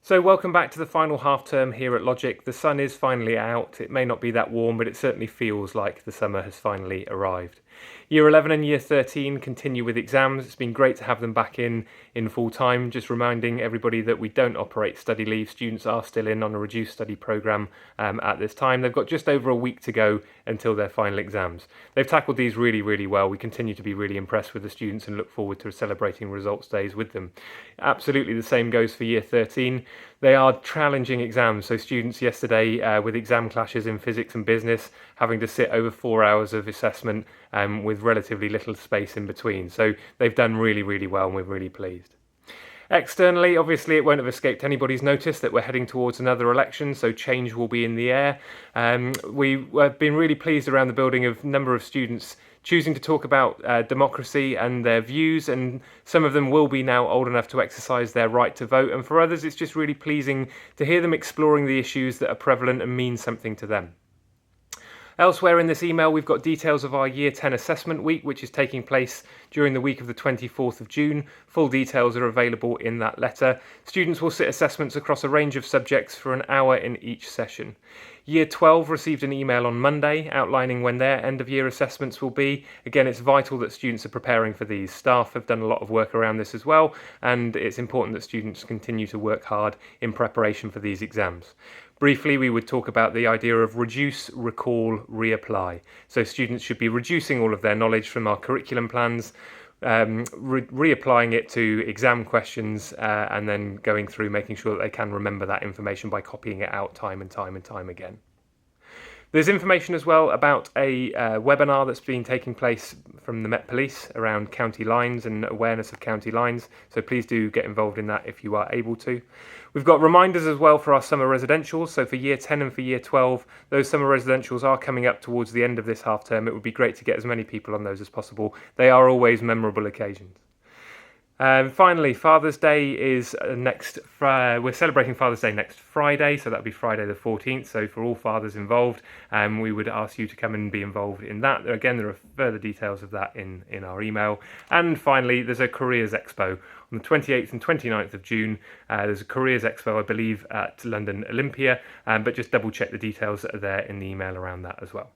So welcome back to the final half term here at Logic. The sun is finally out. It may not be that warm, but it certainly feels like the summer has finally arrived. Year 11 and Year 13 continue with exams. It's been great to have them back in full time. Just reminding everybody that we don't operate study leave. Students are still in on a reduced study programme at this time. They've got just over a week to go until their final exams. They've tackled these really, really well. We continue to be really impressed with the students and look forward to celebrating results days with them. Absolutely the same goes for Year 13. They are challenging exams, so students yesterday with exam clashes in physics and business having to sit over 4 hours of assessment with relatively little space in between. So they've done really, really well and we're really pleased. Externally, obviously, it won't have escaped anybody's notice that we're heading towards another election, so change will be in the air. We have been really pleased around the building of a number of students choosing to talk about democracy and their views, and some of them will be now old enough to exercise their right to vote, and for others it's just really pleasing to hear them exploring the issues that are prevalent and mean something to them. Elsewhere in this email, we've got details of our Year 10 Assessment Week, which is taking place during the week of the 24th of June. Full details are available in that letter. Students will sit assessments across a range of subjects for an hour in each session. Year 12 received an email on Monday outlining when their end-of-year assessments will be. Again, it's vital that students are preparing for these. Staff have done a lot of work around this as well, and it's important that students continue to work hard in preparation for these exams. Briefly, we would talk about the idea of reduce, recall, reapply. So students should be reducing all of their knowledge from our curriculum plans, reapplying it to exam questions, and then going through making sure that they can remember that information by copying it out time and time and time again. There's information as well about a webinar that's been taking place from the Met Police around county lines and awareness of county lines, so please do get involved in that if you are able to. We've got reminders as well for our summer residentials, so for Year 10 and for Year 12, those summer residentials are coming up towards the end of this half term. It would be great to get as many people on those as possible. They are always memorable occasions. Finally, Father's Day is we're celebrating Father's Day next Friday, so that'll be Friday the 14th. So for all fathers involved, we would ask you to come and be involved in that. Again, there are further details of that in our email. And finally, there's a Careers Expo on the 28th and 29th of June. There's a Careers Expo, I believe, at London Olympia, but just double check the details that are there in the email around that as well.